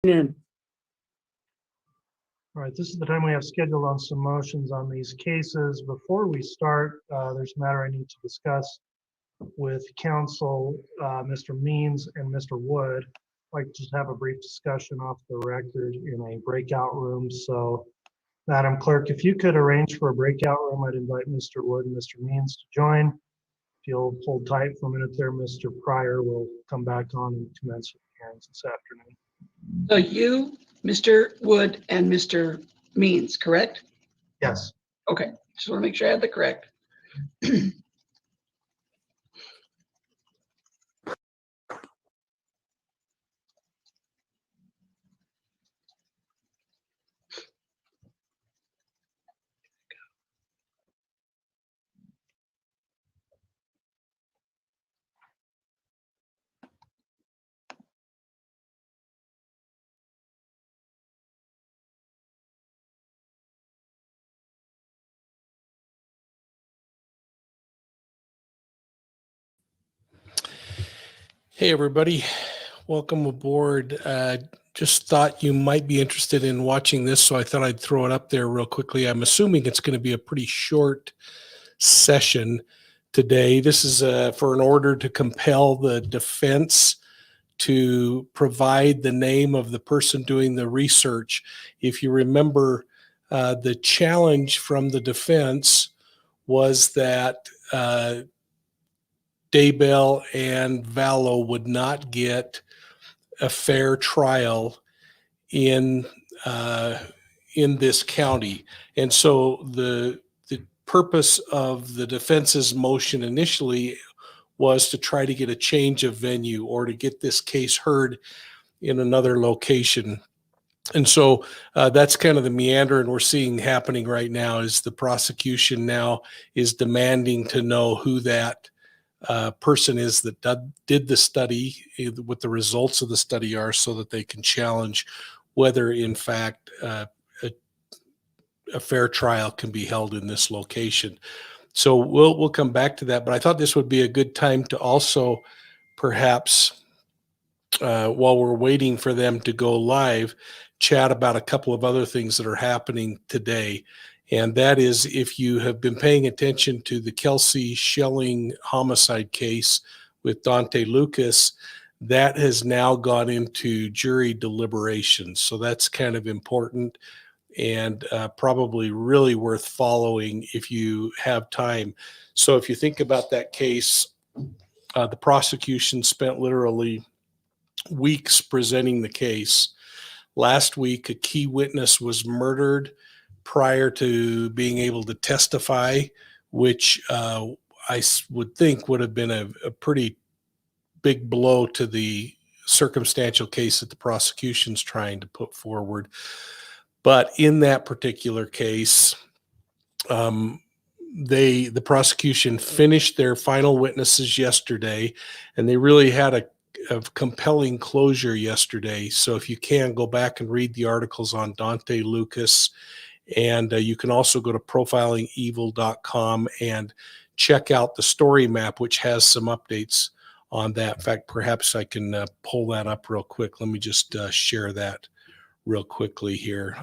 In. All right, this is the time we have scheduled on some motions on these cases. Before we start, there's a matter I need to discuss with counsel, Mr. Means and Mr. Wood. I'd like to just have a brief discussion off the record in a breakout room. So, Madam Clerk, if you could arrange for a breakout room, I'd invite Mr. Wood and Mr. Means to join. If you'll hold tight for a minute there, Mr. Pryor will come back on and commence with the hearings this afternoon. So you, Mr. Wood, and Mr. Means, correct? Yes. Okay, just want to make sure I had the correct. Hey, everybody. Welcome aboard. Just thought you might be interested in watching this, so I thought I'd throw it up there real quickly. I'm assuming it's going to be a pretty short session today. This is for an order to compel the defense to provide the name of the person doing the research. If you remember, the challenge from the defense was that Daybell and Vallow would not get a fair trial in this county, and so the purpose of the defense's motion initially was to try to get a change of venue or to get this case heard in another location. And so that's kind of the meander, and we're seeing happening right now is the prosecution now is demanding to know who that person is that did the study, what the results of the study are, so that they can challenge whether in fact a fair trial can be held in this location. So we'll come back to that, but I thought this would be a good time to also perhaps while we're waiting for them to go live, chat about a couple of other things that are happening today. And that is, if you have been paying attention to the Kelsie Schelling homicide case with Dante Lucas, that has now gone into jury deliberations. So that's kind of important and probably really worth following if you have time. So if you think about that case, the prosecution spent literally weeks presenting the case. Last week, a key witness was murdered prior to being able to testify, which I would think would have been a pretty big blow to the circumstantial case that the prosecution's trying to put forward. But in that particular case, the prosecution finished their final witnesses yesterday, and they really had a compelling closure yesterday. So if you can, go back and read the articles on Dante Lucas, and you can also go to profilingevil.com and check out the StoryMap, which has some updates on that. In fact, perhaps I can pull that up real quick. Let me just share that real quickly here.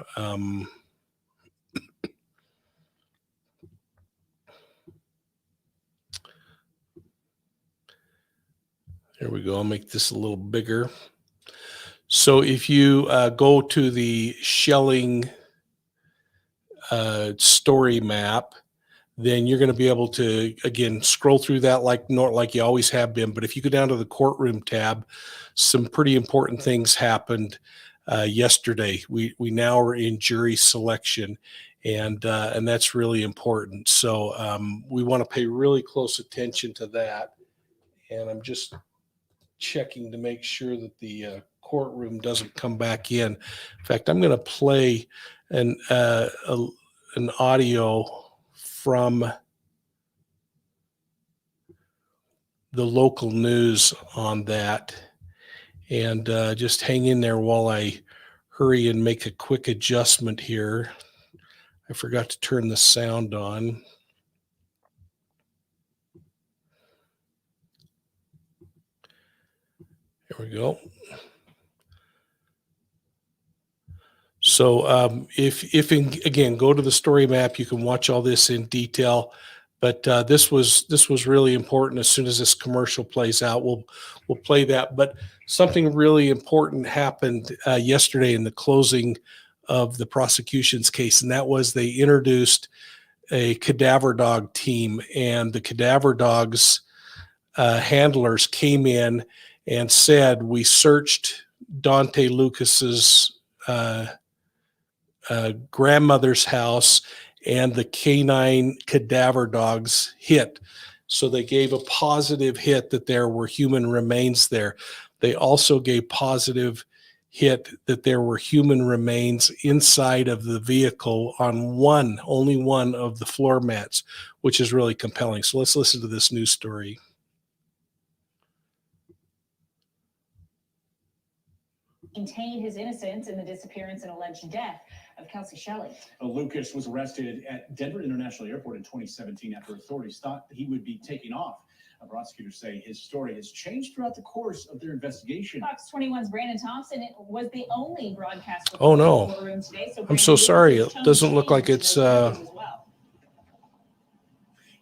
There we go. I'll make this a little bigger. So if you go to the Schelling story map, then you're going to be able to, again, scroll through that like you always have been. But if you go down to the courtroom tab, some pretty important things happened yesterday. We now are in jury selection, and that's really important. So we want to pay really close attention to that. And I'm just checking to make sure that the courtroom doesn't come back in. In fact, I'm going to play an audio from the local news on that, and just hang in there while I hurry and make a quick adjustment here. I forgot to turn the sound on. There we go. So again, go to the story map, you can watch all this in detail. But this was really important. As soon as this commercial plays out, we'll play that. But something really important happened yesterday in the closing of the prosecution's case, and that was they introduced a cadaver dog team, and the cadaver dogs handlers came in and said, we searched Dante Lucas's grandmother's house, and the canine cadaver dogs hit. So they gave a positive hit that there were human remains there. They also gave positive hit that there were human remains inside of the vehicle on only one of the floor mats, which is really compelling. So let's listen to this news story. Maintain his innocence in the disappearance and alleged death of Kelsie Schelling. Lucas was arrested at Denver International Airport in 2017 after authorities thought he would be taking off. Prosecutors say his story has changed throughout the course of their investigation. Fox 21's Brandon Thompson was the only broadcast. Oh no! Today, so I'm so sorry. It doesn't look like it's. Yeah,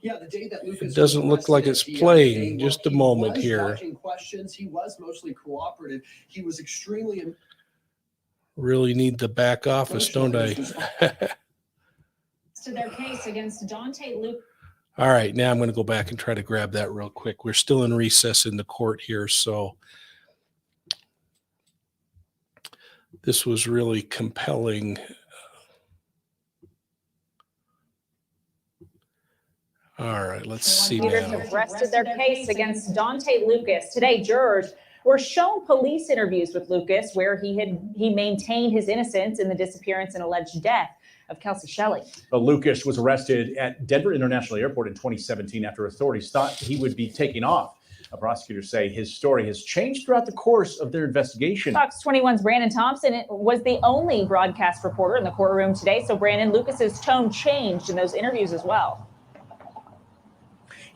the day that Lucas it doesn't look like it's playing. Just a moment here. Questions. He was mostly cooperative. He was extremely. Really need the back office, don't I? To their case against Dante Lucas. All right, now I'm going to go back and try to grab that real quick. We're still in recess in the court here, so this was really compelling. All right, let's see now. Have rested their case against Dante Lucas. Today, jurors were shown police interviews with Lucas where he maintained his innocence in the disappearance and alleged death of Kelsie Schelling. Lucas was arrested at Denver International Airport in 2017 after authorities thought he would be taking off. Prosecutors say his story has changed throughout the course of their investigation. Fox 21's Brandon Thompson was the only broadcast reporter in the courtroom today. So Brandon, Lucas's tone changed in those interviews as well.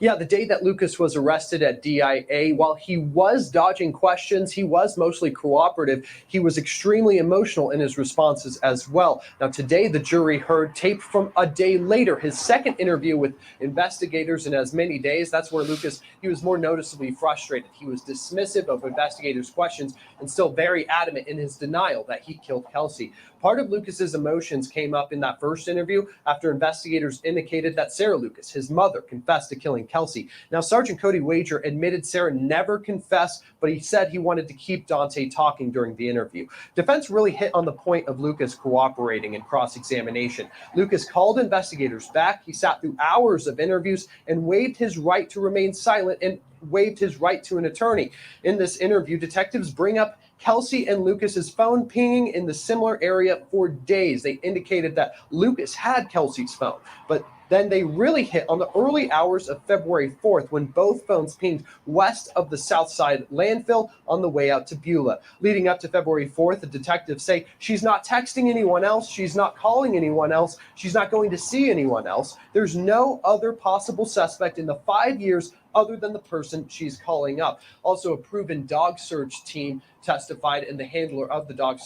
Yeah, the day that Lucas was arrested at DIA, while he was dodging questions, he was mostly cooperative. He was extremely emotional in his responses as well. Now, today, the jury heard tape from a day later, his second interview with investigators in as many days. That's where Lucas, he was more noticeably frustrated. He was dismissive of investigators' questions and still very adamant in his denial that he killed Kelsie. Part of Lucas's emotions came up in that first interview after investigators indicated that Sarah Lucas, his mother, confessed to killing Kelsie. Now, Sergeant Cody Wager admitted Sarah never confessed, but he said he wanted to keep Dante talking during the interview. Defense really hit on the point of Lucas cooperating in cross-examination. Lucas called investigators back. He sat through hours of interviews and waived his right to remain silent and waived his right to an attorney. In this interview, detectives bring up Kelsie and Lucas's phone pinging in the similar area for days. They indicated that Lucas had Kelsie's phone, but then they really hit on the early hours of February 4th when both phones pinged west of the Southside landfill on the way out to B.O.L.O. Leading up to February 4th, the detectives say she's not texting anyone else, she's not calling anyone else, she's not going to see anyone else. There's no other possible suspect in the 5 years other than the person she's calling up. Also, a proven dog search team testified, and the handler of the dog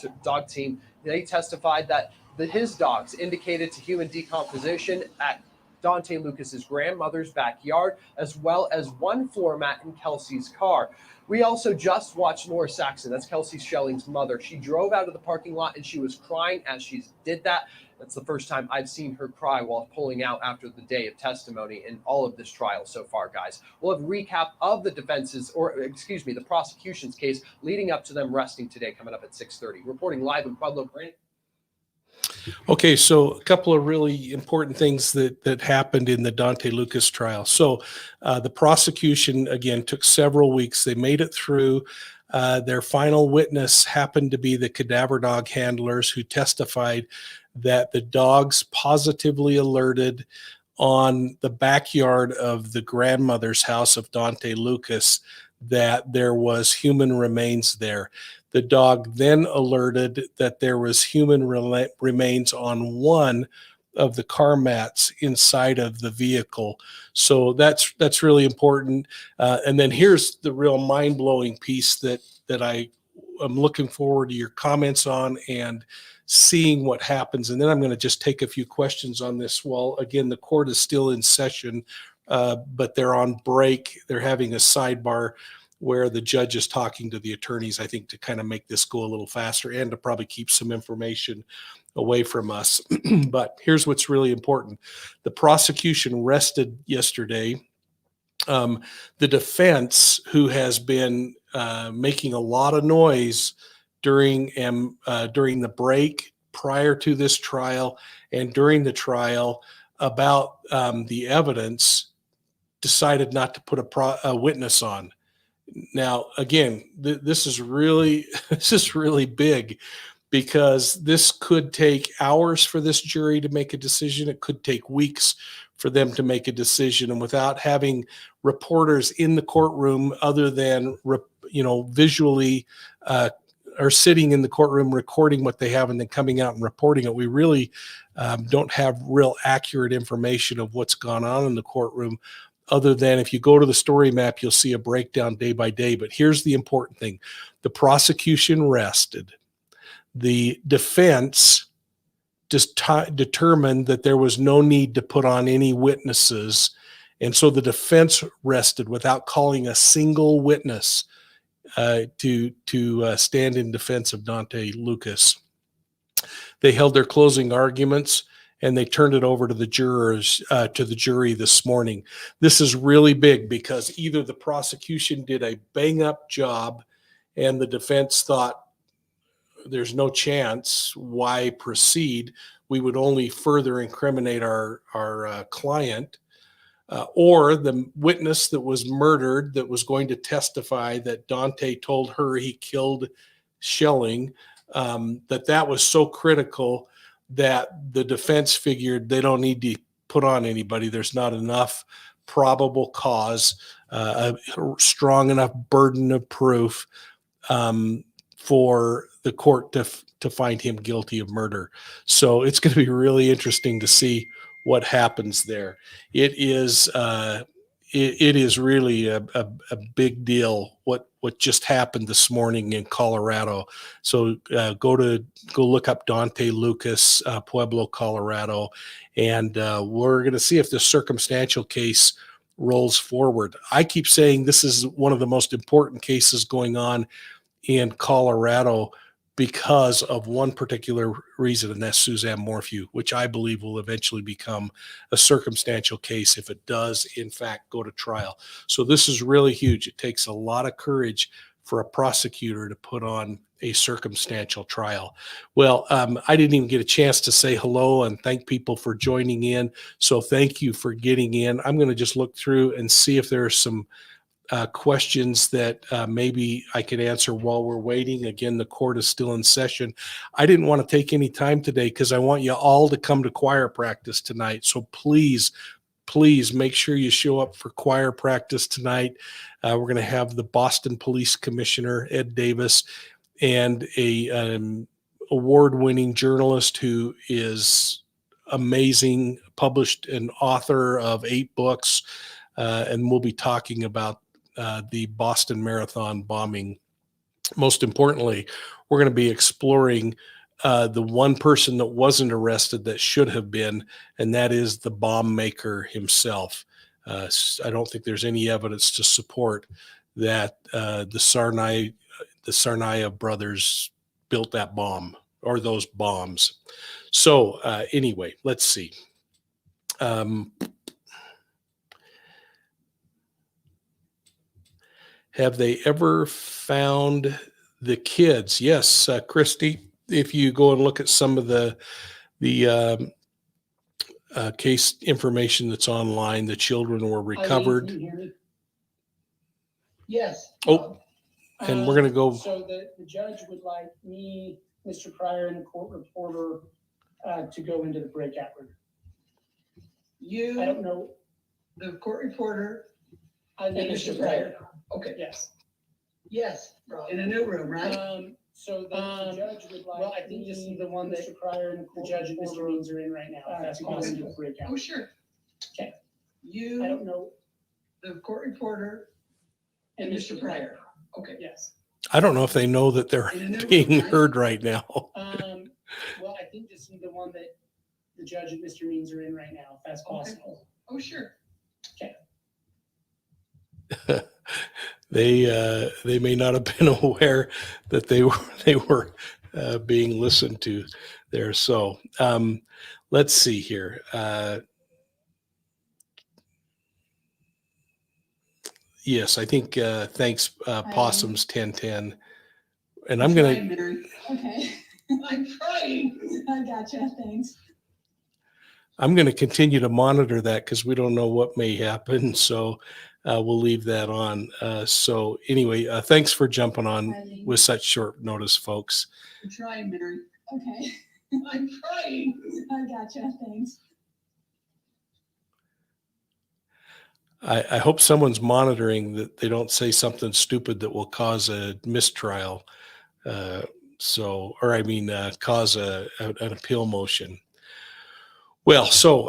team, they testified that his dogs indicated to human decomposition at Dante Lucas's grandmother's backyard, as well as one floor mat in Kelsie's car. We also just watched Laura Saxon, that's Kelsie Schelling's mother. She drove out of the parking lot and she was crying as she did that. That's the first time I've seen her cry while pulling out after the day of testimony in all of this trial so far, guys. We'll have a recap of the the prosecution's case leading up to them resting today coming up at 6:30. Reporting live in Pueblo, Brandon. Okay, so a couple of really important things that happened in the Dante Lucas trial. So the prosecution, again, took several weeks. They made it through. Their final witness happened to be the cadaver dog handlers who testified that the dogs positively alerted on the backyard of the grandmother's house of Dante Lucas that there was human remains there. The dog then alerted that there was human remains on one of the car mats inside of the vehicle. So that's really important. And then here's the real mind-blowing piece that I I'm looking forward to your comments on and seeing what happens. And then I'm going to just take a few questions on this. Well, again, the court is still in session, but they're on break. They're having a sidebar where the judge is talking to the attorneys, I think, to kind of make this go a little faster and to probably keep some information away from us. But here's what's really important. The prosecution rested yesterday. The defense, who has been making a lot of noise during the break, prior to this trial, and during the trial about the evidence, decided not to put a witness on. Now, again, this is really big, because this could take hours for this jury to make a decision. It could take weeks for them to make a decision, and without having reporters in the courtroom other than visually or sitting in the courtroom recording what they have and then coming out and reporting it, we really don't have real accurate information of what's gone on in the courtroom, other than if you go to the story map, you'll see a breakdown day by day. But here's the important thing. The prosecution rested. The defense just determined that there was no need to put on any witnesses. And so the defense rested without calling a single witness to stand in defense of Dante Lucas. They held their closing arguments and they turned it over to the jurors, to the jury this morning. This is really big, because either the prosecution did a bang up job and the defense thought there's no chance, why proceed? We would only further incriminate our client. Or the witness that was murdered, that was going to testify that Dante told her he killed Schelling, that was so critical that the defense figured they don't need to put on anybody. There's not enough probable cause, a strong enough burden of proof for the court to find him guilty of murder. So it's going to be really interesting to see what happens there. It is really a big deal what just happened this morning in Colorado. So go look up Dante Lucas, Pueblo, Colorado, and we're going to see if the circumstantial case rolls forward. I keep saying this is one of the most important cases going on in Colorado because of one particular reason, and that's Suzanne Morphew, which I believe will eventually become a circumstantial case if it does, in fact, go to trial. So this is really huge. It takes a lot of courage for a prosecutor to put on a circumstantial trial. Well, I didn't even get a chance to say hello and thank people for joining in. So thank you for getting in. I'm going to just look through and see if there are some questions that maybe I could answer while we're waiting. Again, the court is still in session. I didn't want to take any time today because I want you all to come to choir practice tonight. So please make sure you show up for choir practice tonight. We're going to have the Boston Police Commissioner, Ed Davis, and a award-winning journalist who is amazing, published an author of 8 books, and we'll be talking about the Boston Marathon bombing. Most importantly, we're going to be exploring the one person that wasn't arrested that should have been, and that is the bomb maker himself. I don't think there's any evidence to support that the Tsarnaev brothers built that bomb or those bombs. So anyway, let's see. Have they ever found the kids? Yes, Christy, if you go and look at some of the case information that's online, the children were recovered. Can you hear me? Yes. Oh, and we're going to go. So the judge would like me, Mr. Pryor, and the court reporter to go into the breakout room. I don't know. The court reporter and Mr. Pryor. Okay. Yes. In a new room, right? So the judge would like. Well, I think this is the one that Mr. Pryor and the judge and Mr. Means are in right now. That's possible to break out. Oh, sure. Okay. I don't know. The court reporter and Mr. Pryor. Okay. Yes. I don't know if they know that they're In the new being room, right? heard right now. Well, I think this is the one that the judge and Mr. Means are in right now, if that's possible. Oh, sure. They may not have been aware that they were being listened to there. So let's see here. Yes, I think thanks Possums 1010. And I'm Trying, gonna Mary. Okay. I'm trying. I gotcha. Thanks. I'm going to continue to monitor that because we don't know what may happen. So we'll leave that on. So anyway, thanks for jumping on Eileen. with such short notice, folks. I'm trying, Mary. Okay. I'm trying. I gotcha. Thanks. I hope someone's monitoring that they don't say something stupid that will cause a mistrial. Cause an appeal motion. Well, so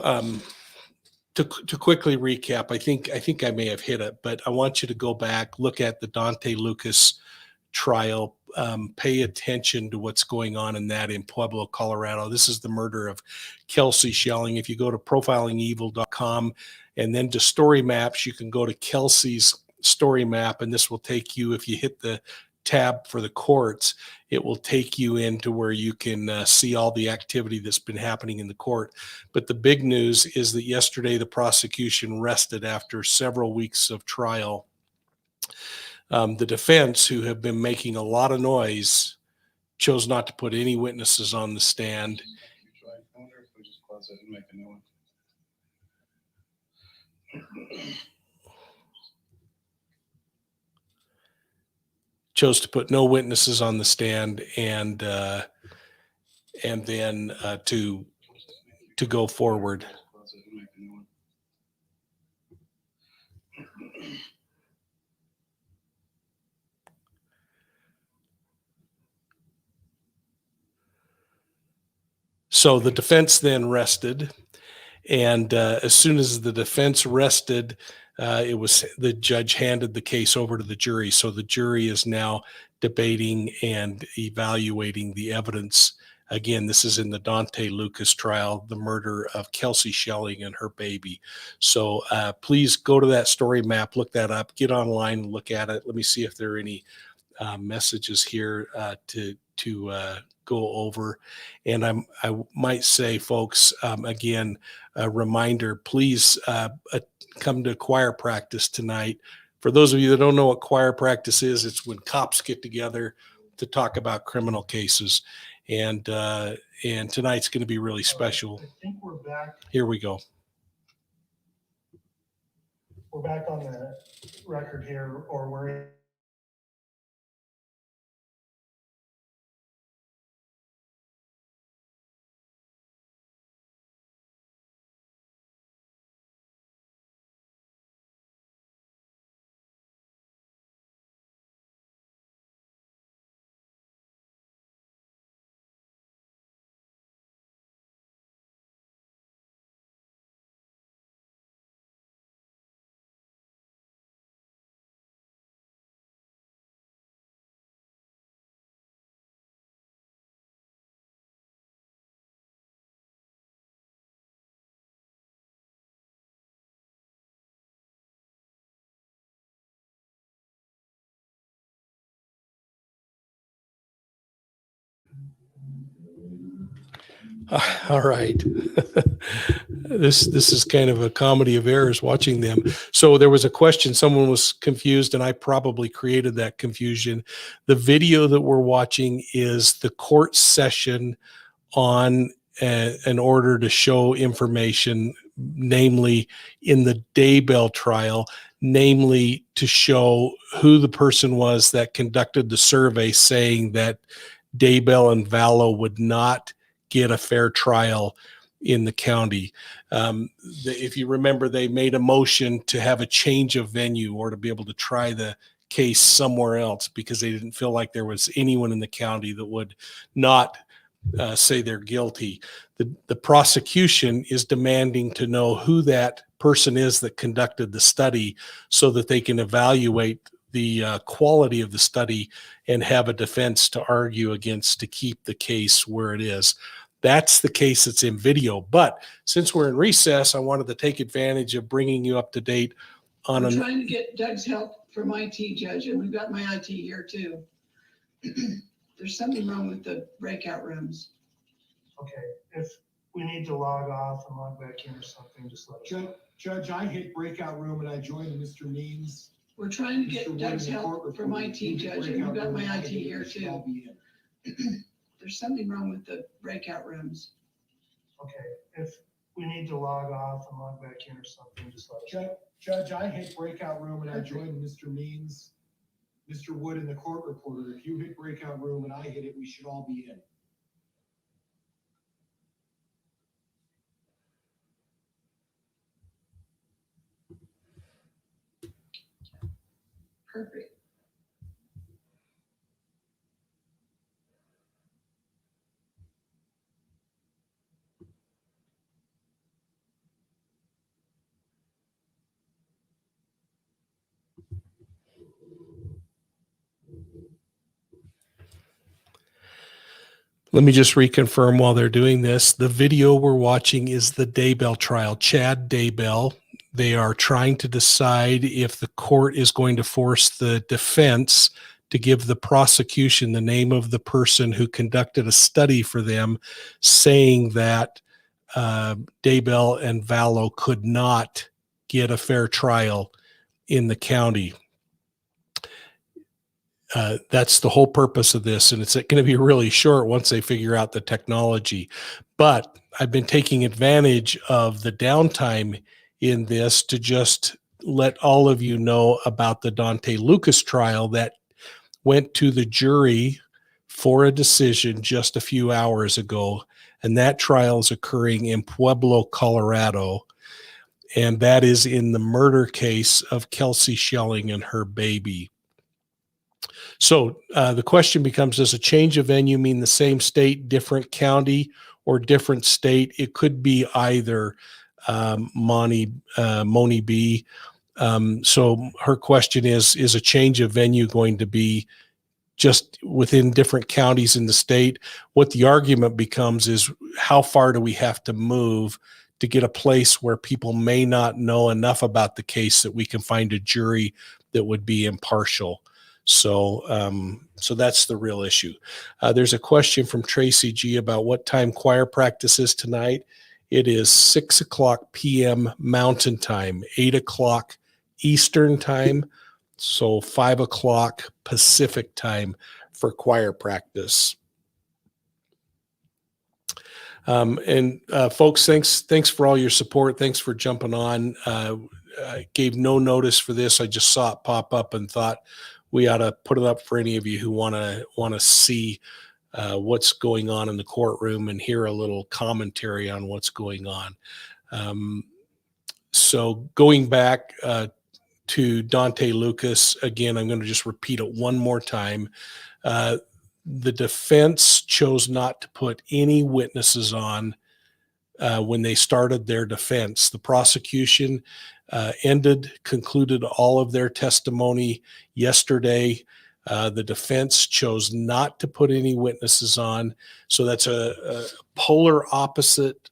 to quickly recap, I think I may have hit it, but I want you to go back, look at the Dante Lucas trial, pay attention to what's going on in that in Pueblo, Colorado. This is the murder of Kelsie Schelling. If you go to profilingevil.com and then to story maps, you can go to Kelsie's story map, and this will take you, if you hit the tab for the courts, it will take you into where you can see all the activity that's been happening in the court. But the big news is that yesterday the prosecution rested after several weeks of trial. The defense, who have been making a lot of noise, chose not to put any witnesses on the stand. I wonder if we just close it and make a new one. Chose to put no witnesses on the stand and then to go forward. Close it and make a new one. So the defense then rested, and as soon as the defense rested, the judge handed the case over to the jury. So the jury is now debating and evaluating the evidence. Again, this is in the Dante Lucas trial, the murder of Kelsie Schelling and her baby. So please go to that story map, look that up, get online, look at it. Let me see if there are any messages here to go over. And I might say, folks, again, a reminder, please come to choir practice tonight. For those of you that don't know what choir practice is, it's when cops get together to talk about criminal cases. And tonight's going to be really special. I think we're back. Here we go. We're back on the record here, or we're All right. This is kind of a comedy of errors watching them. So there was a question, someone was confused, and I probably created that confusion. The video that we're watching is the court session on an order to show information, namely in the Daybell trial, namely to show who the person was that conducted the survey saying that Daybell and Vallow would not get a fair trial in the county. If you remember, they made a motion to have a change of venue or to be able to try the case somewhere else because they didn't feel like there was anyone in the county that would not say they're guilty. The prosecution is demanding to know who that person is that conducted the study so that they can evaluate the quality of the study and have a defense to argue against to keep the case where it is. That's the case that's in video. But since we're in recess, I wanted to take advantage of bringing you up to date on I'm trying to get Doug's help from IT, Judge, and we've got my IT here too. There's something wrong with the breakout rooms. Okay, if we need to log off and log back in or something, just let us know. Judge, I hit breakout room and I joined Mr. Means. We're trying to Mr. get Wood Doug's in the help court from report. IT, You hit Judge, and breakout we've got room my and I IT hit it. here We should too. all be in. There's something wrong with the breakout rooms. Okay, if we need to log off and log back in or something, just let us know. Judge, I hit breakout room and I joined Mr. Means. Mr. Wood in the court reporter. If you hit breakout room and I hit it, we should all be in. Perfect. Let me just reconfirm while they're doing this. The video we're watching is the Daybell trial. Chad Daybell. They are trying to decide if the court is going to force the defense to give the prosecution the name of the person who conducted a study for them, saying that Daybell and Vallow could not get a fair trial in the county. That's the whole purpose of this, and it's going to be really short once they figure out the technology. But I've been taking advantage of the downtime in this to just let all of you know about the Dante Lucas trial that went to the jury for a decision just a few hours ago, and that trial is occurring in Pueblo, Colorado, and that is in the murder case of Kelsie Schelling and her baby. So the question becomes, does a change of venue mean the same state, different county, or different state? It could be either, Moni B. So her question is a change of venue going to be just within different counties in the state? What the argument becomes is, how far do we have to move to get a place where people may not know enough about the case that we can find a jury that would be impartial? So that's the real issue. There's a question from Tracy G about what time choir practice is tonight. It is 6:00 p.m. Mountain Time, 8:00 Eastern Time, so 5:00 Pacific Time for choir practice. And folks, thanks for all your support. Thanks for jumping on. I gave no notice for this. I just saw it pop up and thought we ought to put it up for any of you who want to see what's going on in the courtroom and hear a little commentary on what's going on. So going back to Dante Lucas, again, I'm going to just repeat it one more time. The defense chose not to put any witnesses on when they started their defense. The prosecution concluded all of their testimony yesterday. The defense chose not to put any witnesses on. So that's a polar opposite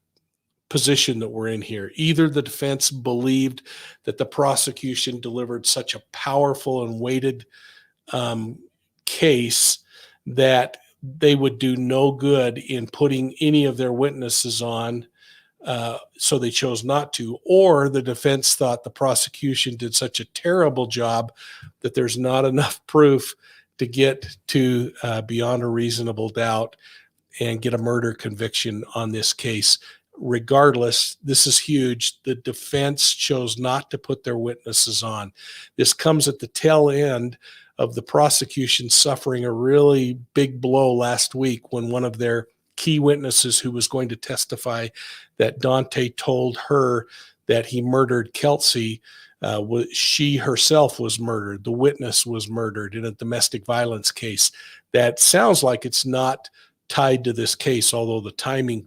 position that we're in here. Either the defense believed that the prosecution delivered such a powerful and weighted case that they would do no good in putting any of their witnesses on, so they chose not to, or the defense thought the prosecution did such a terrible job that there's not enough proof to get to beyond a reasonable doubt and get a murder conviction on this case. Regardless, this is huge. The defense chose not to put their witnesses on. This comes at the tail end of the prosecution suffering a really big blow last week when one of their key witnesses, who was going to testify that Dante told her that he murdered Kelsie, she herself was murdered. The witness was murdered in a domestic violence case. That sounds like it's not tied to this case, although the timing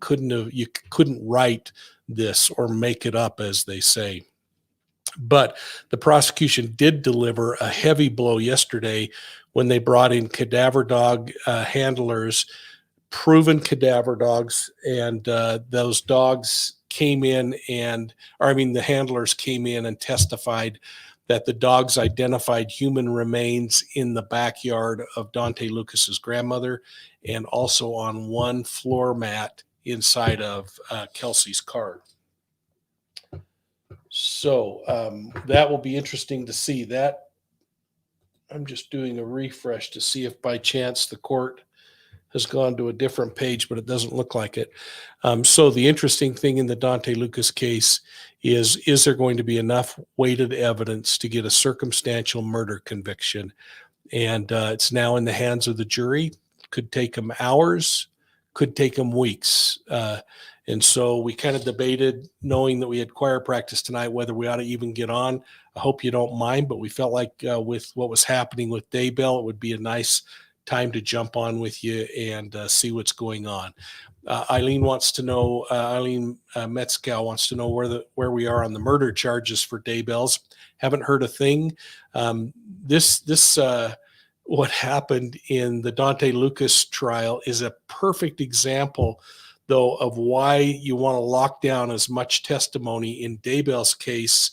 you couldn't write this or make it up, as they say. But the prosecution did deliver a heavy blow yesterday when they brought in cadaver dog handlers, proven cadaver dogs, and those dogs came in the handlers came in and testified that the dogs identified human remains in the backyard of Dante Lucas's grandmother and also on one floor mat inside of Kelsie's car. So that will be interesting to see. That I'm just doing a refresh to see if by chance the court has gone to a different page, but it doesn't look like it. So the interesting thing in the Dante Lucas case is there going to be enough weighted evidence to get a circumstantial murder conviction? And it's now in the hands of the jury. Could take them hours, could take them weeks. And so we kind of debated, knowing that we had choir practice tonight, whether we ought to even get on. I hope you don't mind, but we felt like with what was happening with Daybell, it would be a nice time to jump on with you and see what's going on. Eileen Metzkow wants to know where we are on the murder charges for Daybells. Haven't heard a thing. What happened in the Dante Lucas trial is a perfect example, though, of why you want to lock down as much testimony in Daybell's case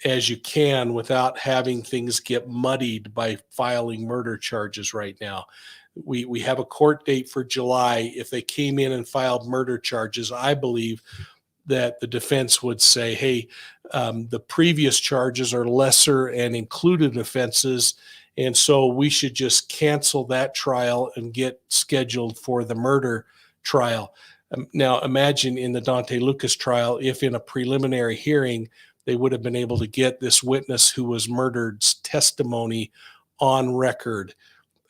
as you can without having things get muddied by filing murder charges right now. We have a court date for July. If they came in and filed murder charges, I believe that the defense would say, hey, the previous charges are lesser and included offenses, and so we should just cancel that trial and get scheduled for the murder trial. Now, imagine in the Dante Lucas trial, if in a preliminary hearing, they would have been able to get this witness who was murdered's testimony on record.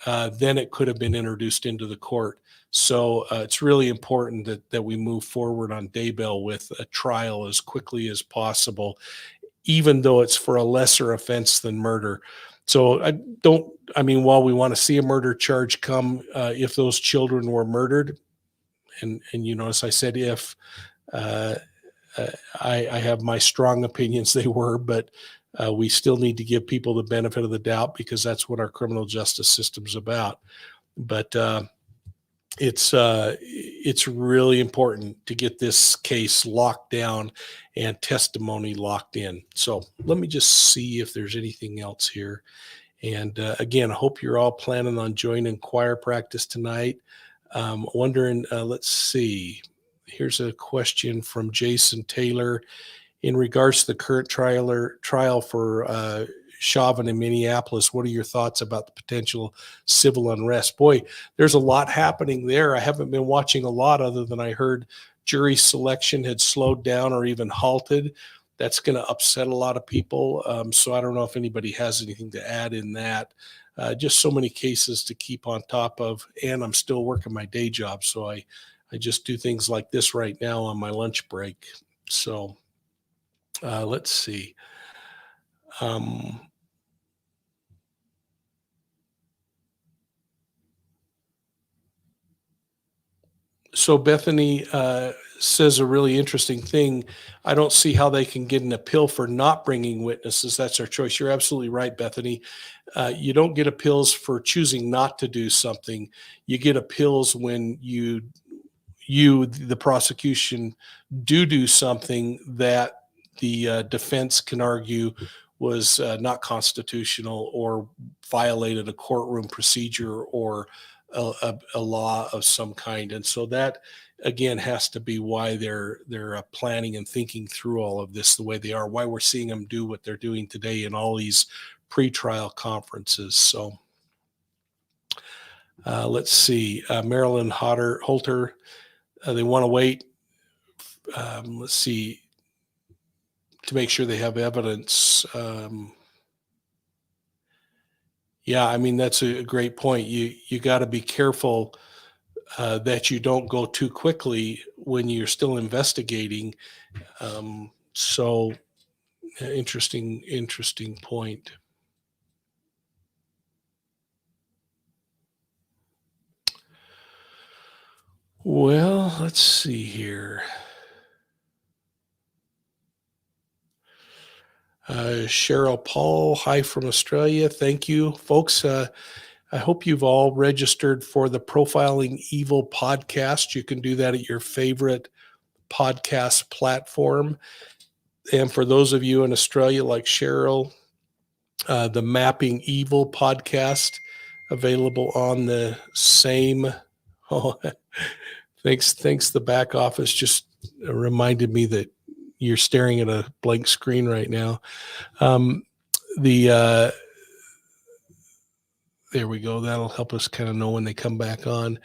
Then it could have been introduced into the court. So it's really important that we move forward on Daybell with a trial as quickly as possible, even though it's for a lesser offense than murder. So while we want to see a murder charge come, if those children were murdered, and you notice I said if, I have my strong opinions they were, but we still need to give people the benefit of the doubt because that's what our criminal justice system's about. But it's really important to get this case locked down and testimony locked in. So let me just see if there's anything else here. And again, I hope you're all planning on joining choir practice tonight. Wondering, let's see. Here's a question from Jason Taylor. In regards to the current trial for Chauvin in Minneapolis, what are your thoughts about the potential civil unrest? Boy, there's a lot happening there. I haven't been watching a lot other than I heard jury selection had slowed down or even halted. That's going to upset a lot of people. So I don't know if anybody has anything to add in that. Just so many cases to keep on top of, and I'm still working my day job. So I just do things like this right now on my lunch break. So let's see. So Bethany says a really interesting thing. I don't see how they can get an appeal for not bringing witnesses. That's their choice. You're absolutely right, Bethany. You don't get appeals for choosing not to do something. You get appeals when you, the prosecution, do something that the defense can argue was not constitutional or violated a courtroom procedure or a law of some kind. And so that, again, has to be why they're planning and thinking through all of this the way they are, why we're seeing them do what they're doing today in all these pretrial conferences. So let's see. Marilyn Holter, they want to wait, let's see, to make sure they have evidence. Yeah, I mean, that's a great point. You got to be careful that you don't go too quickly when you're still investigating. So interesting point. Well, let's see here. Cheryl Paul, hi from Australia. Thank you, folks. I hope you've all registered for the Profiling Evil podcast. You can do that at your favorite podcast platform. And for those of you in Australia, like Cheryl, the Mapping Evil podcast available on the same. Oh, thanks. The back office just reminded me that you're staring at a blank screen right now. There we go. That'll help us kind of know when they come back on.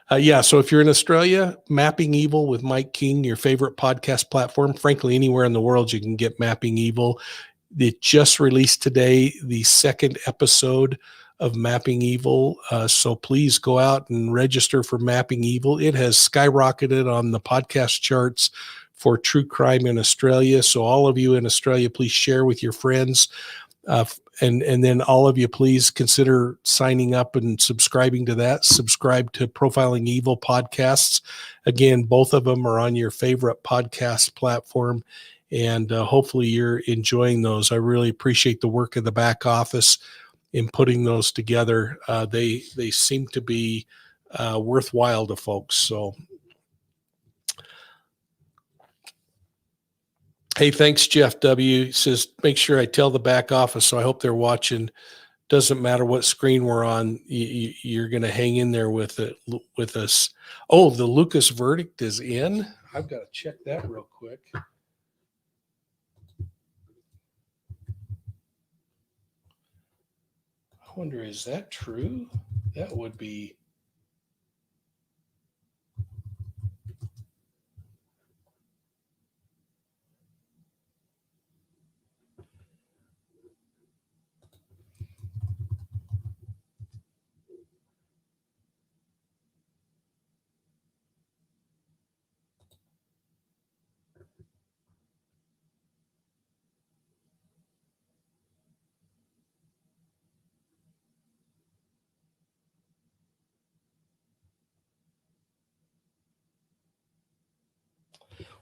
So if you're in Australia, Mapping Evil with Mike King, your favorite podcast platform. Frankly, anywhere in the world you can get Mapping Evil. It just released today, the second episode of Mapping Evil. So please go out and register for Mapping Evil. It has skyrocketed on the podcast charts for true crime in Australia. So all of you in Australia, please share with your friends. And then all of you, please consider signing up and subscribing to that. Subscribe to Profiling Evil podcasts. Again, both of them are on your favorite podcast platform. And hopefully you're enjoying those. I really appreciate the work of the back office in putting those together. They seem to be worthwhile to folks. So, hey, thanks, Jeff W. He says, make sure I tell the back office, so I hope they're watching. Doesn't matter what screen we're on, you're going to hang in there with us. Oh, the Lucas verdict is in? I've got to check that real quick. I wonder, is that true? That would be...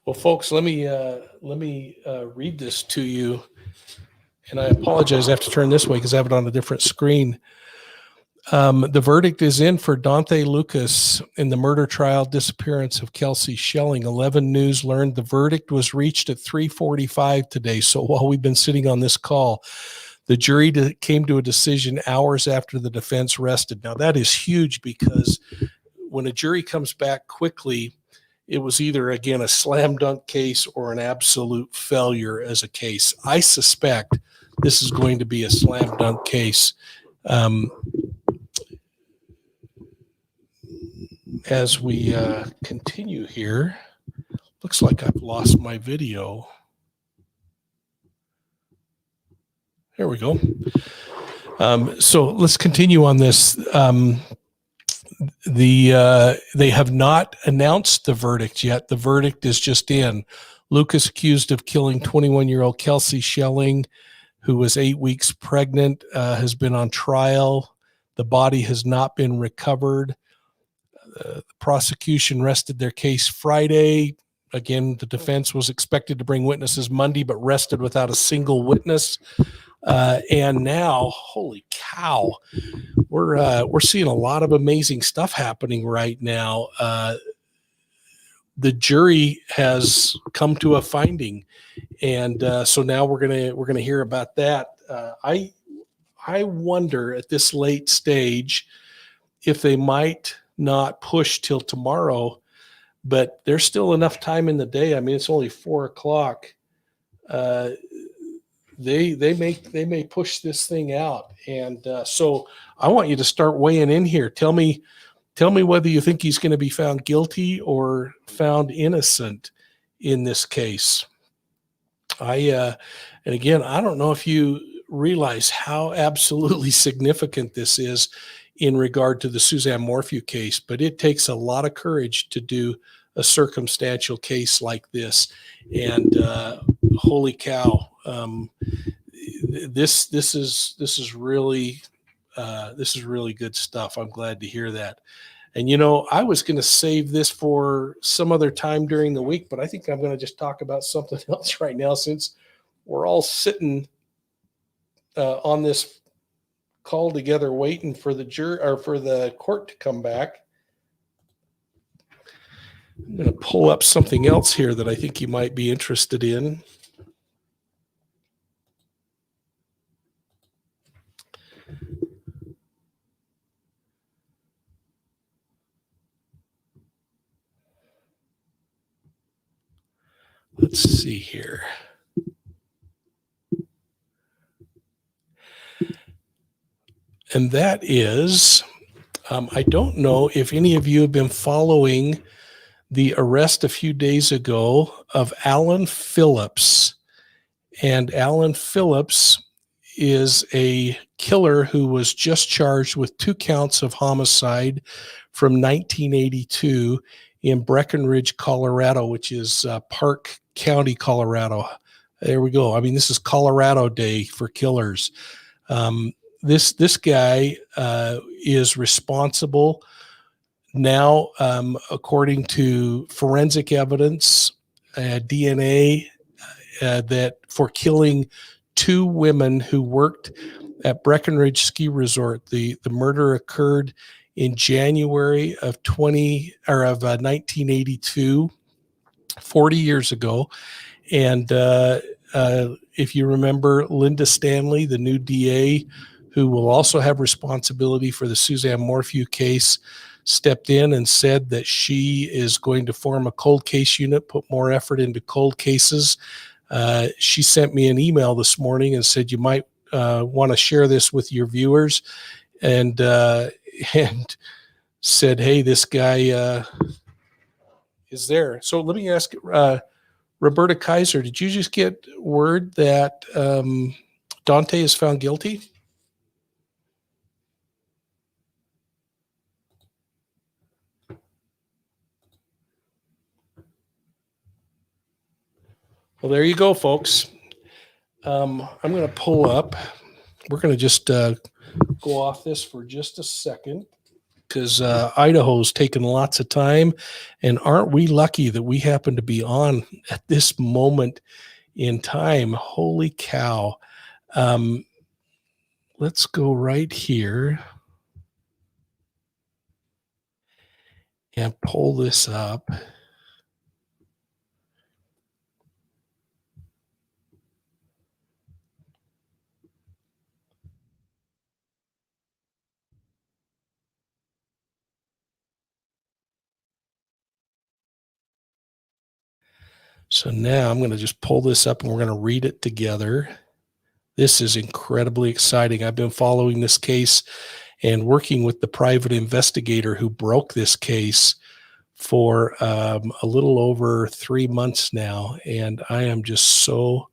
Well, folks, let me read this to you, and I apologize. I have to turn this way because I have it on a different screen. The verdict is in for Dante Lucas in the murder trial disappearance of Kelsie Schelling. 11 News learned the verdict was reached at 3:45 today. So while we've been sitting on this call, the jury came to a decision hours after the defense rested. Now that is huge because when a jury comes back quickly, it was either, again, a slam dunk case or an absolute failure as a case. I suspect this is going to be a slam dunk case. As we continue here, looks like I've lost my video. There we go. So let's continue on this. They have not announced the verdict yet. The verdict is just in. Lucas accused of killing 21-year-old Kelsie Schelling, who was 8 weeks pregnant, has been on trial. The body has not been recovered. The prosecution rested their case Friday. Again, the defense was expected to bring witnesses Monday, but rested without a single witness. And now, holy cow, we're seeing a lot of amazing stuff happening right now. The jury has come to a finding, and so now we're gonna hear about that. I wonder at this late stage if they might not push till tomorrow, but there's still enough time in the day. I mean, it's only 4:00. They may push this thing out, and so I want you to start weighing in here. Tell me whether you think he's going to be found guilty or found innocent in this case. And again, I don't know if you realize how absolutely significant this is in regard to the Suzanne Morphew case, but it takes a lot of courage to do a circumstantial case like this. And holy cow, this is really good stuff. I'm glad to hear that. And I was going to save this for some other time during the week, but I think I'm going to just talk about something else right now, since we're all sitting on this call together, waiting for the for the court to come back. I'm going to pull up something else here that I think you might be interested in. Let's see here. And that is, I don't know if any of you have been following the arrest a few days ago of Alan Phillips. And Alan Phillips is a killer who was just charged with 2 counts of homicide from 1982 in Breckenridge, Colorado, which is Park County, Colorado. There we go. I mean, this is Colorado Day for killers. This guy is responsible now, according to forensic evidence, DNA, that for killing 2 women who worked at Breckenridge Ski Resort. The murder occurred in January of 1982, 40 years ago. And if you remember, Linda Stanley, the new DA, who will also have responsibility for the Suzanne Morphew case, stepped in and said that she is going to form a cold case unit, put more effort into cold cases. She sent me an email this morning and said you might want to share this with your viewers, and said, hey, this guy is there. So let me ask Roberta Kaiser, did you just get word that Donthe is found guilty? Well, there you go, folks. I'm going to pull up. We're going to just go off this for just a second because Idaho's taken lots of time. And aren't we lucky that we happen to be on at this moment in time? Holy cow. Let's go right here and pull this up. So now I'm going to just pull this up and we're going to read it together. This is incredibly exciting. I've been following this case and working with the private investigator who broke this case for a little over 3 months now. And I am just so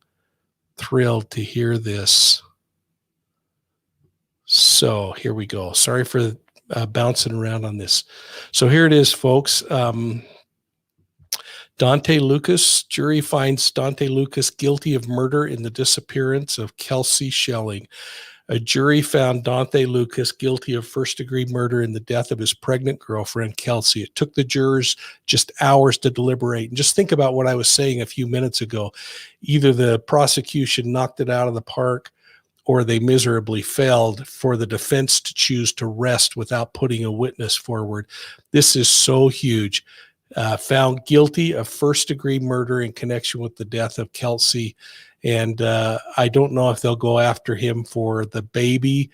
thrilled to hear this. So here we go. Sorry for bouncing around on this. So here it is, folks. Dante Lucas, jury finds Dante Lucas guilty of murder in the disappearance of Kelsie Schelling. A jury found Dante Lucas guilty of first-degree murder in the death of his pregnant girlfriend, Kelsie. It took the jurors just hours to deliberate. And just think about what I was saying a few minutes ago. Either the prosecution knocked it out of the park or they miserably failed for the defense to choose to rest without putting a witness forward. This is so huge. Found guilty of first-degree murder in connection with the death of Kelsie. And I don't know if they'll go after him for the baby.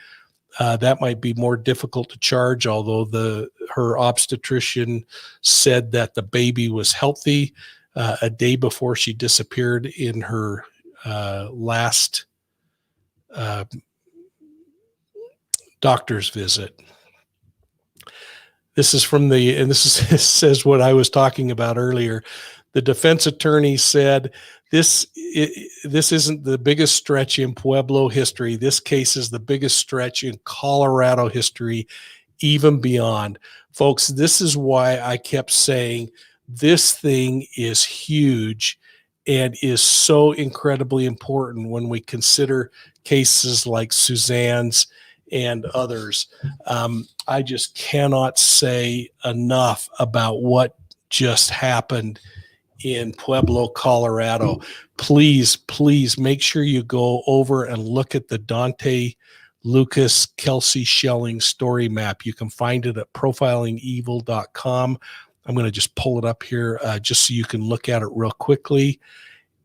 That might be more difficult to charge, although her obstetrician said that the baby was healthy a day before she disappeared in her last doctor's visit. This is from and this says what I was talking about earlier. The defense attorney said, this isn't the biggest stretch in Pueblo history. This case is the biggest stretch in Colorado history, even beyond. Folks, this is why I kept saying this thing is huge and is so incredibly important when we consider cases like Suzanne's and others. I just cannot say enough about what just happened in Pueblo, Colorado. Please, please make sure you go over and look at the Dante Lucas Kelsie Schelling story map. You can find it at profilingevil.com. I'm going to just pull it up here just so you can look at it real quickly.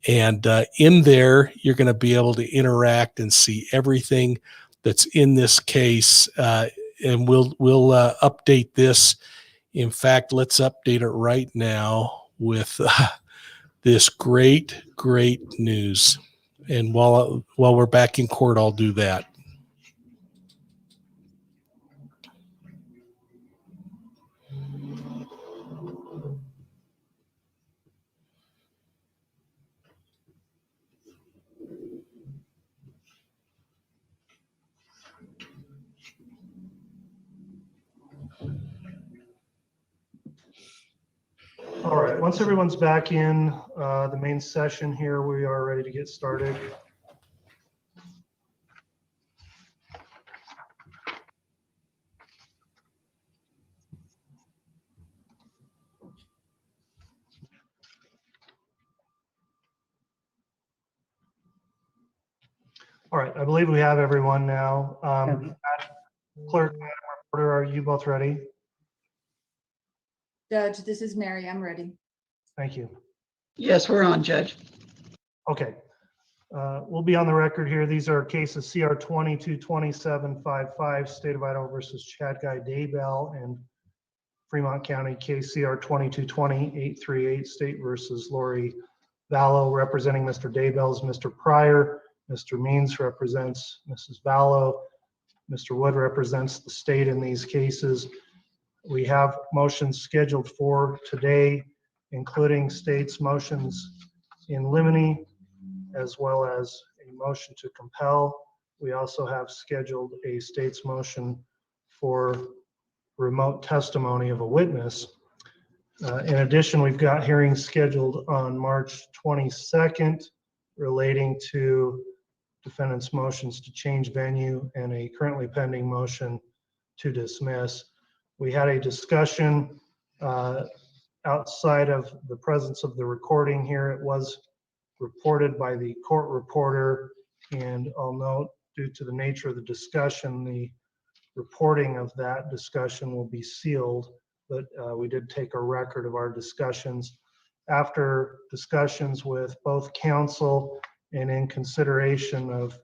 And in there, you're going to be able to interact and see everything that's in this case. And we'll update this. In fact, let's update it right now with this great news. And while we're back in court, I'll do that. All right, once everyone's back in the main session here, we are ready to get started. All right, I believe we have everyone now. Clerk, Madam Reporter, are you both ready? Judge, this is Mary. I'm ready. Thank you. Yes, we're on, Judge. Okay. We'll be on the record here. These are cases CR 222755, State of Idaho versus Chad Guy Daybell, and Fremont County case CR 2220-838, State versus Lori Vallow. Representing Mr. Daybell is Mr. Pryor. Mr. Means represents Mrs. Vallow. Mr. Wood represents the state in these cases. We have motions scheduled for today, including state's motions in limine, as well as a motion to compel. We also have scheduled a state's motion for remote testimony of a witness. In addition, we've got hearings scheduled on March 22nd relating to defendant's motions to change venue and a currently pending motion to dismiss. We had a discussion outside of the presence of the recording here. It was reported by the court reporter, and I'll note, due to the nature of the discussion, the reporting of that discussion will be sealed, but we did take a record of our discussions. After discussions with both counsel and in consideration of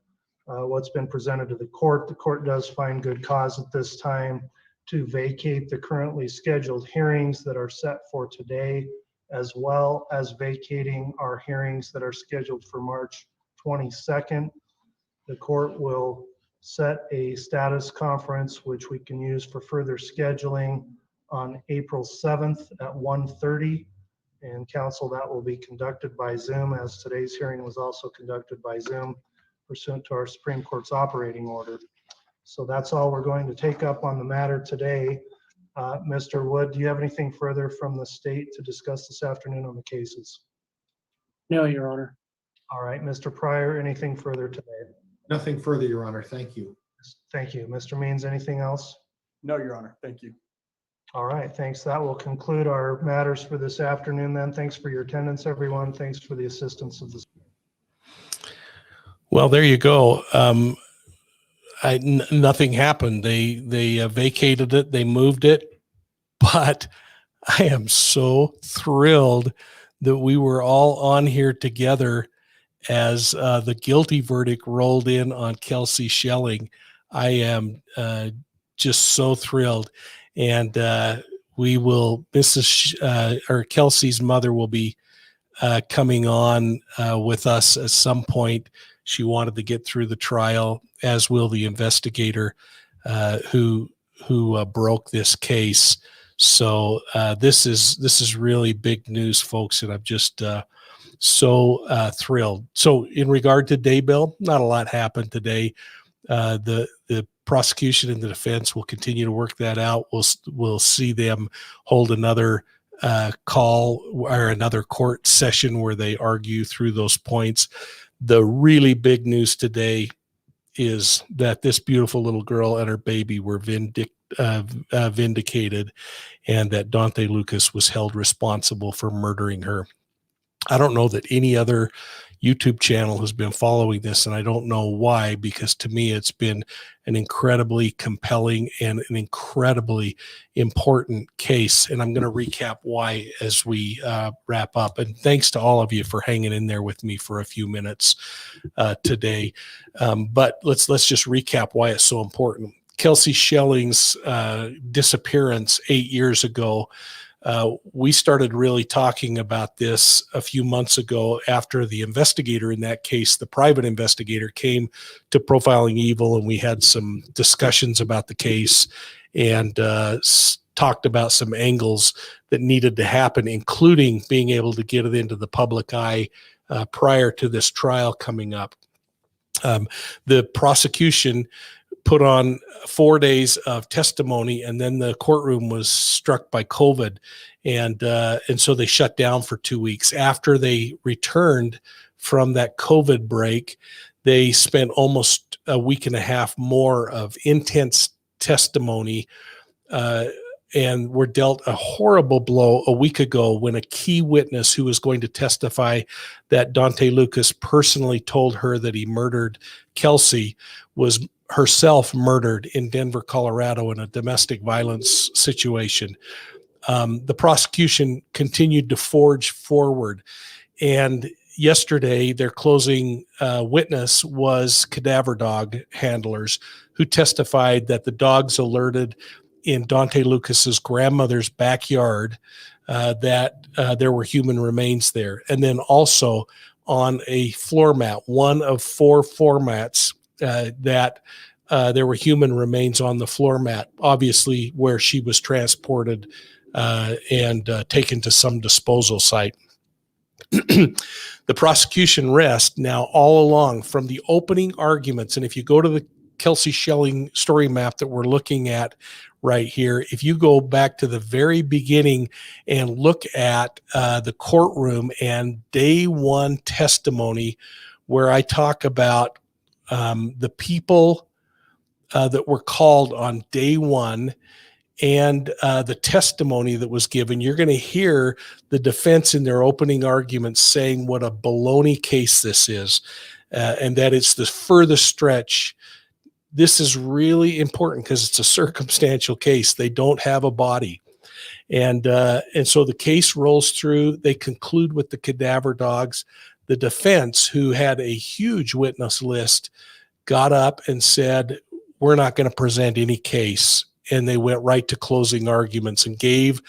what's been presented to the court does find good cause at this time to vacate the currently scheduled hearings that are set for today, as well as vacating our hearings that are scheduled for March 22nd. The court will set a status conference, which we can use for further scheduling, on April 7th at 1:30. And counsel, that will be conducted by Zoom, as today's hearing was also conducted by Zoom pursuant to our Supreme Court's operating order. So that's all we're going to take up on the matter today. Mr. Wood, do you have anything further from the state to discuss this afternoon on the cases? No, Your Honor. All right, Mr. Pryor, anything further today? Nothing further, Your Honor. Thank you. Thank you. Mr. Means, anything else? No, Your Honor. Thank you. All right, thanks. That will conclude our matters for this afternoon then. Thanks for your attendance, everyone. Thanks for the assistance of the. Well, there you go. Nothing happened. They vacated it. They moved it. But I am so thrilled that we were all on here together as the guilty verdict rolled in on Kelsie Schelling. I am just so thrilled. And we will, Kelsie's mother will be coming on with us at some point. She wanted to get through the trial, as will the investigator who broke this case. So this is really big news, folks, and I'm just so thrilled. So in regard to Daybell, not a lot happened today. The prosecution and the defense will continue to work that out. We'll see them hold another call or another court session where they argue through those points. The really big news today is that this beautiful little girl and her baby were vindicated, and that Dante Lucas was held responsible for murdering her. I don't know that any other YouTube channel has been following this, and I don't know why, because to me it's been an incredibly compelling and an incredibly important case. And I'm going to recap why as we wrap up. And thanks to all of you for hanging in there with me for a few minutes today. But let's just recap why it's so important. Kelsie Schelling's disappearance 8 years ago. We started really talking about this a few months ago after the investigator in that case, the private investigator, came to Profiling Evil, and we had some discussions about the case and talked about some angles that needed to happen, including being able to get it into the public eye prior to this trial coming up. The prosecution put on 4 days of testimony, and then the courtroom was struck by COVID. And so they shut down for 2 weeks. After they returned from that COVID break, they spent almost a week and a half more of intense testimony, and were dealt a horrible blow a week ago when a key witness who was going to testify that Dante Lucas personally told her that he murdered Kelsie was herself murdered in Denver, Colorado in a domestic violence situation. The prosecution continued to forge forward. And yesterday, their closing witness was cadaver dog handlers who testified that the dogs alerted in Dante Lucas's grandmother's backyard that there were human remains there. And then also on a floor mat, one of 4 floor mats, that there were human remains on the floor mat, obviously where she was transported and taken to some disposal site. The prosecution rests now all along from the opening arguments. And if you go to the Kelsie Schelling story map that we're looking at right here, if you go back to the very beginning and look at the courtroom and day one testimony, where I talk about the people that were called on day one and the testimony that was given, you're going to hear the defense in their opening arguments saying what a baloney case this is, and that it's the furthest stretch. This is really important because it's a circumstantial case. They don't have a body. And so the case rolls through. They conclude with the cadaver dogs. The defense, who had a huge witness list, got up and said, we're not going to present any case. And they went right to closing arguments and gave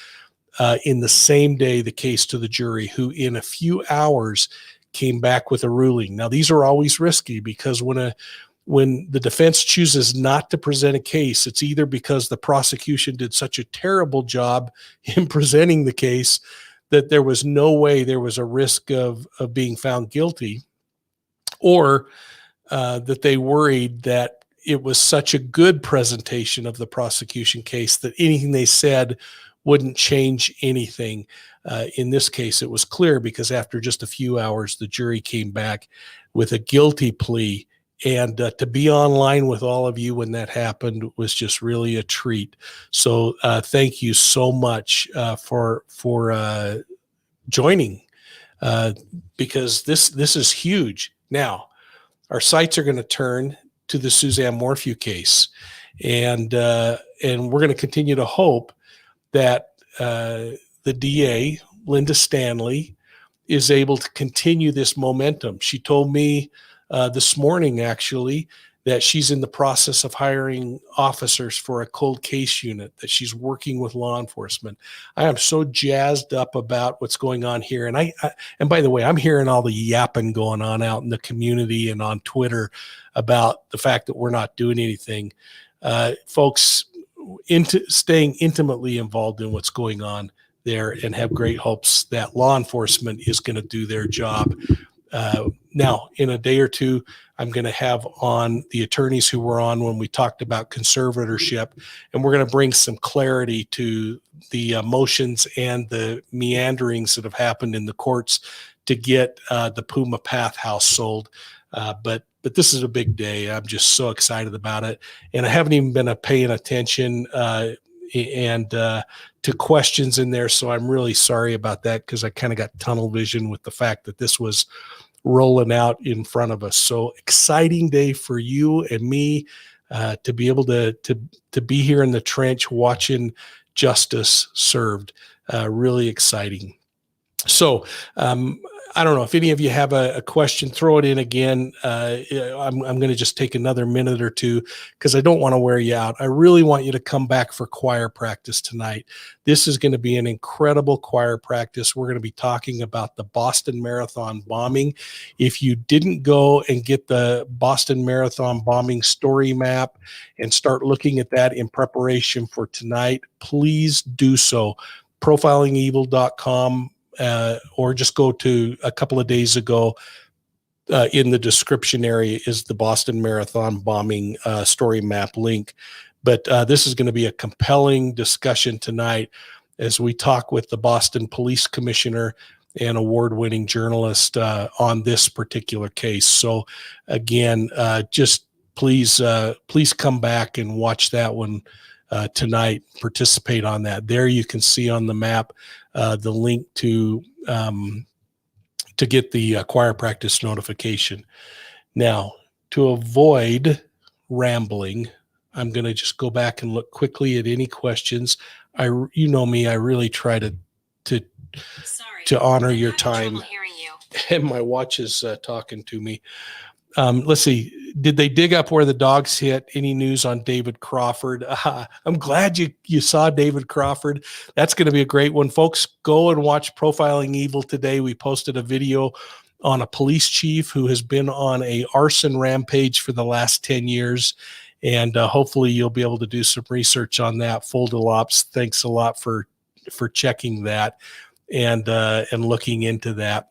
in the same day the case to the jury, who in a few hours came back with a ruling. Now, these are always risky because when the defense chooses not to present a case, it's either because the prosecution did such a terrible job in presenting the case that there was no way there was a risk of being found guilty, or that they worried that it was such a good presentation of the prosecution case that anything they said wouldn't change anything. In this case, it was clear because after just a few hours, the jury came back with a guilty plea. And to be online with all of you when that happened was just really a treat. So thank you so much for joining, because this is huge. Now, our sights are going to turn to the Suzanne Morphew case, and we're going to continue to hope that the DA, Linda Stanley, is able to continue this momentum. She told me this morning, actually, that she's in the process of hiring officers for a cold case unit, that she's working with law enforcement. I am so jazzed up about what's going on here. And and by the way, I'm hearing all the yapping going on out in the community and on Twitter about the fact that we're not doing anything. Folks, staying intimately involved in what's going on there, and have great hopes that law enforcement is going to do their job. Now, in a day or two, I'm going to have on the attorneys who were on when we talked about conservatorship, and we're going to bring some clarity to the motions and the meanderings that have happened in the courts to get the Puma Path house sold. But this is a big day. I'm just so excited about it. And I haven't even been paying attention and to questions in there. So I'm really sorry about that, because I kind of got tunnel vision with the fact that this was rolling out in front of us. So exciting day for you and me to be able to be here in the trench watching justice served. Really exciting. So I don't know if any of you have a question, throw it in again. I'm going to just take another minute or two, because I don't want to wear you out. I really want you to come back for choir practice tonight. This is going to be an incredible choir practice. We're going to be talking about the Boston Marathon bombing. If you didn't go and get the Boston Marathon bombing story map and start looking at that in preparation for tonight, please do so. Profilingevil.com. Or just go to a couple of days ago. In the description area is the Boston Marathon bombing StoryMap link. But this is going to be a compelling discussion tonight as we talk with the Boston Police Commissioner and award-winning journalist on this particular case. So again, just please come back and watch that one tonight. Participate on that. There you can see on the map the link to get the choir practice notification. Now, to avoid rambling, I'm going to just go back and look quickly at any questions. You know me, I really try to honor your time. And my watch is talking to me. Let's see. Did they dig up where the dogs hit? Any news on David Crawford? I'm glad you saw David Crawford. That's going to be a great one. Folks, go and watch Profiling Evil today. We posted a video on a police chief who has been on a arson rampage for the last 10 years. And hopefully you'll be able to do some research on that. Folded Ops, thanks a lot for checking that and looking into that.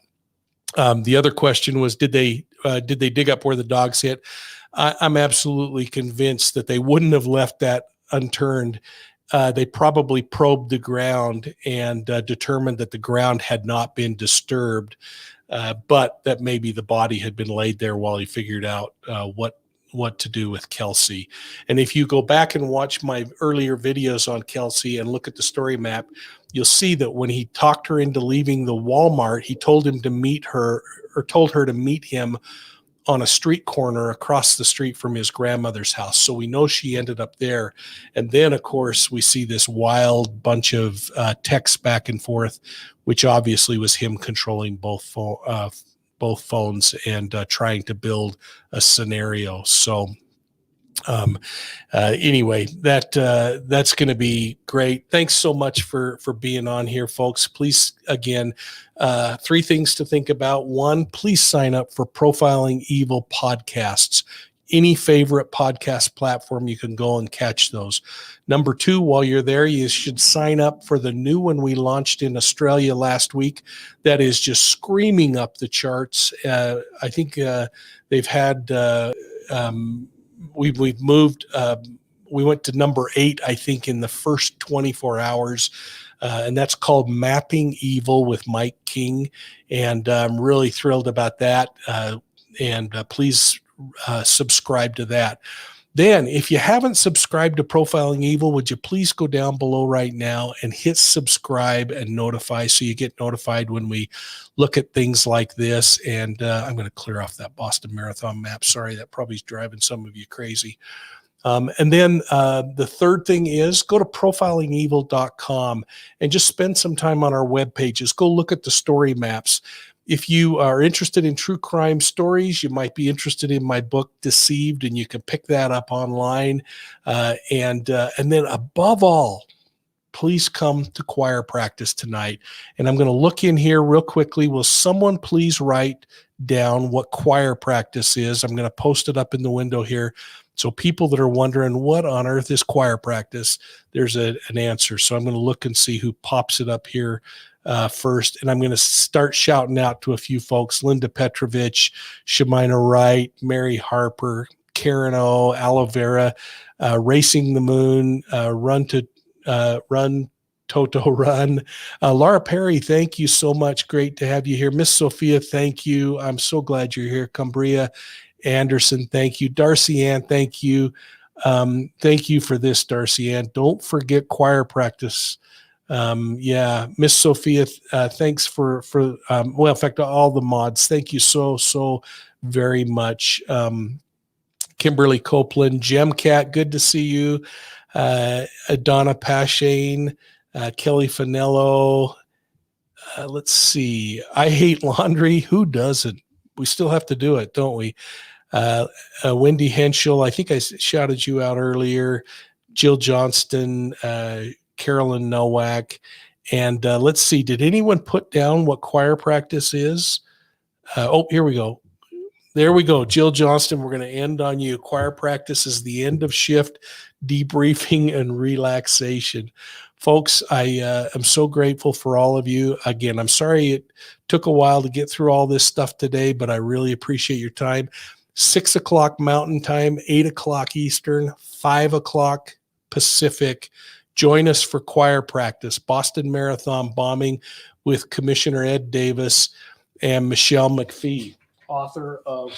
The other question was, did they dig up where the dogs hit? I'm absolutely convinced that they wouldn't have left that unturned. They probably probed the ground and determined that the ground had not been disturbed, but that maybe the body had been laid there while he figured out what to do with Kelsie. And if you go back and watch my earlier videos on Kelsie and look at the story map, you'll see that when he talked her into leaving the Walmart, he told him to meet her, or told her to meet him on a street corner across the street from his grandmother's house. So we know she ended up there. And then, of course, we see this wild bunch of texts back and forth, which obviously was him controlling both phones and trying to build a scenario. So anyway, that's going to be great. Thanks so much for being on here, folks. Please, again, 3 things to think about. 1, please sign up for Profiling Evil podcasts. Any favorite podcast platform, you can go and catch those. Number 2, while you're there, you should sign up for the new one we launched in Australia last week. That is just screaming up the charts. I think they've had, we've moved, we went to number 8, I think, in the first 24 hours. And that's called Mapping Evil with Mike King. And I'm really thrilled about that. And please subscribe to that. Then, if you haven't subscribed to Profiling Evil, would you please go down below right now and hit subscribe and notify, so you get notified when we look at things like this. And I'm going to clear off that Boston Marathon map. Sorry, that probably is driving some of you crazy. And then the third thing is, go to profilingevil.com and just spend some time on our web pages. Go look at the story maps. If you are interested in true crime stories, you might be interested in my book, Deceived, and you can pick that up online. And then above all, please come to choir practice tonight. And I'm going to look in here real quickly. Will someone please write down what choir practice is? I'm going to post it up in the window here. So people that are wondering, what on earth is choir practice? There's an answer. So I'm going to look and see who pops it up here first. And I'm going to start shouting out to a few folks: Linda Petrovich, Shemina Wright, Mary Harper, Karen O, Aloe Vera, Racing the Moon, Run Toto Run. Laura Perry, thank you so much. Great to have you here. Miss Sophia, thank you. I'm so glad you're here. Cumbria Anderson, thank you. Darcy Ann, thank you. Thank you for this, Darcy Ann. Don't forget choir practice. Yeah, Miss Sophia, thanks for well, in fact, all the mods. Thank you so very much. Kimberly Copeland, Gemcat, good to see you. Donna Pashane, Kelly Finello. Let's see. I hate laundry. Who doesn't? We still have to do it, don't we? Wendy Henschel, I think I shouted you out earlier. Jill Johnston, Carolyn Nowak. And let's see, did anyone put down what choir practice is? Oh, here we go. There we go. Jill Johnston, we're going to end on you. Choir practice is the end of shift, debriefing, and relaxation. Folks, I am so grateful for all of you. Again, I'm sorry it took a while to get through all this stuff today, but I really appreciate your time. 6 o'clock Mountain Time, 8 o'clock Eastern, 5 o'clock Pacific. Join us for choir practice, Boston Marathon bombing with Commissioner Ed Davis and Michelle McPhee, author of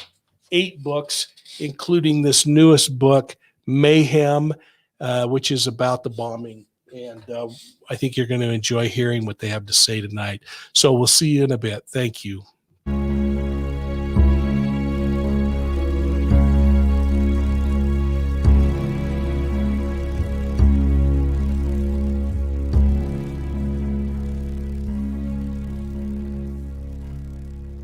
8 books, including this newest book, Mayhem, which is about the bombing. And I think you're going to enjoy hearing what they have to say tonight. So we'll see you in a bit. Thank you.